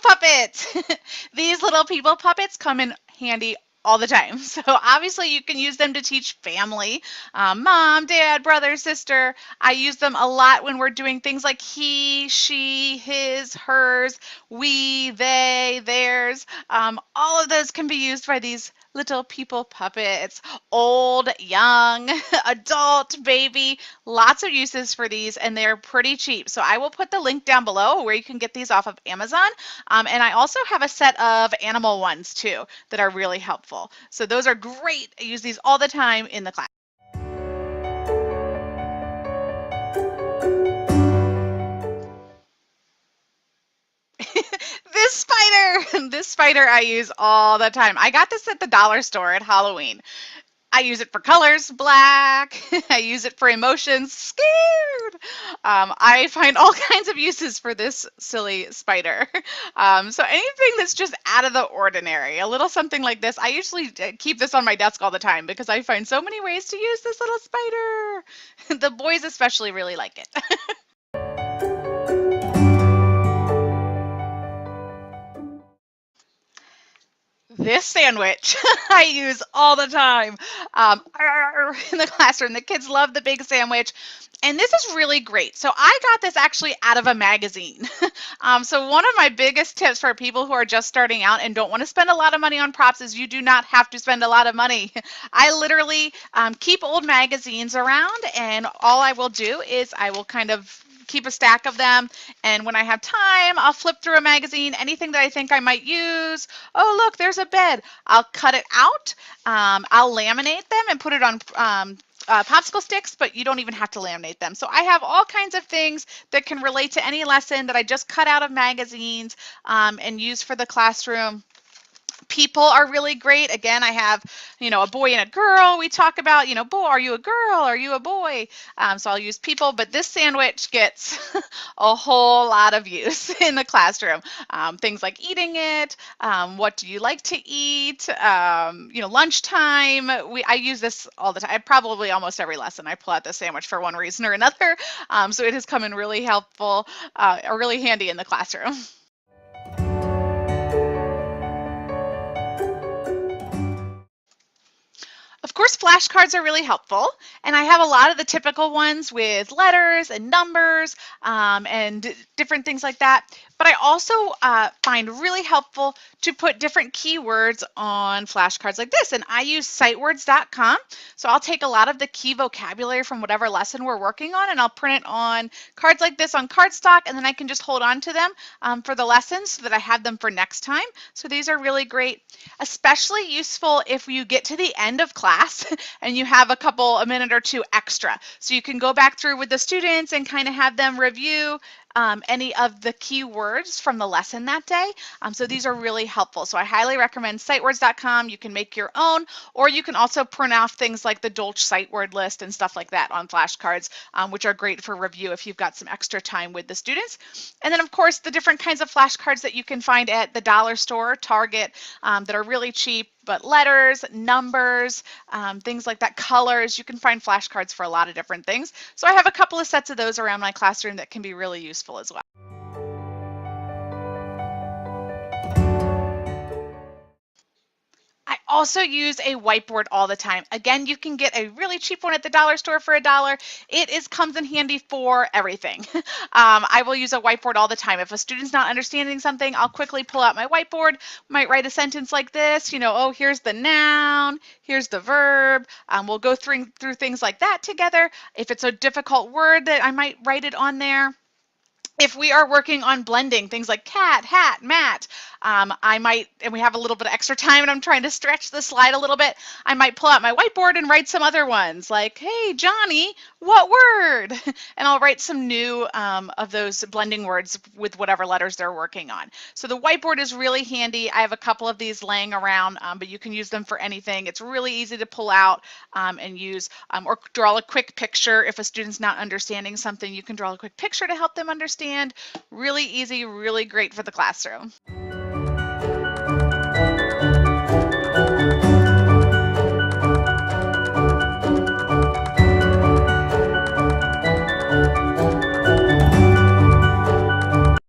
puppets. These little people puppets come in handy all the time. So obviously you can use them to teach family, mom, dad, brother, sister. I use them a lot when we're doing things like he, she, his, hers, we, they, theirs. All of those can be used by these little people puppets. Old, young, adult, baby, lots of uses for these, and they're pretty cheap. So I will put the link down below where you can get these off of Amazon. And I also have a set of animal ones too that are really helpful. So those are great. I use these all the time in the class. This spider I use all the time. I got this at the dollar store at Halloween. I use it for colors, black. I use it for emotions, scared. I find all kinds of uses for this silly spider. So anything that's just out of the ordinary, a little something like this. I usually keep this on my desk all the time because I find so many ways to use this little spider. The boys especially really like it. This sandwich I use all the time in the classroom. The kids love the big sandwich. And this is really great. So I got this actually out of a magazine. So one of my biggest tips for people who are just starting out and don't want to spend a lot of money on props is you do not have to spend a lot of money. I literally keep old magazines around, and all I will do is I will kind of keep a stack of them, and when I have time, I'll flip through a magazine, anything that I think I might use. Oh, look, there's a bed. I'll cut it out. I'll laminate them and put it on popsicle sticks, but you don't even have to laminate them. So I have all kinds of things that can relate to any lesson that I just cut out of magazines and use for the classroom. People are really great. Again, I have, a boy and a girl. We talk about, boy, are you a girl? Are you a boy? So I'll use people, but this sandwich gets a whole lot of use in the classroom. Things like eating it. What do you like to eat? Lunchtime. I use this all the time. Probably almost every lesson I pull out this sandwich for one reason or another. So it has come in really helpful, or really handy in the classroom. Of course, flashcards are really helpful, and I have a lot of the typical ones with letters and numbers and different things like that. But I also find really helpful to put different keywords on flashcards like this, and I use sitewords.com. So I'll take a lot of the key vocabulary from whatever lesson we're working on, and I'll print it on cards like this on cardstock, and then I can just hold on to them for the lessons so that I have them for next time. So these are really great, especially useful if you get to the end of class and you have a minute or two extra. So you can go back through with the students and kind of have them review any of the keywords from the lesson that day. So these are really helpful. So I highly recommend sitewords.com. You can make your own, or you can also print off things like the Dolch site word list and stuff like that on flashcards, which are great for review if you've got some extra time with the students. And then, of course, the different kinds of flashcards that you can find at the dollar store, Target, that are really cheap. But letters, numbers, things like that, colors, you can find flashcards for a lot of different things. So I have a couple of sets of those around my classroom that can be really useful as well. I also use a whiteboard all the time. Again, you can get a really cheap one at the dollar store for $1. It comes in handy for everything. I will use a whiteboard all the time. If a student's not understanding something, I'll quickly pull out my whiteboard, might write a sentence like this, oh, here's the noun, here's the verb. We'll go through things like that together. If it's a difficult word, that I might write it on there. If we are working on blending, things like cat, hat, mat, I might, and we have a little bit of extra time and I'm trying to stretch the slide a little bit, I might pull out my whiteboard and write some other ones like, hey, Johnny, what word? And I'll write some new of those blending words with whatever letters they're working on. So the whiteboard is really handy. I have a couple of these laying around, but you can use them for anything. It's really easy to pull out and use, or draw a quick picture. If a student's not understanding something, you can draw a quick picture to help them understand. Really easy, really great for the classroom.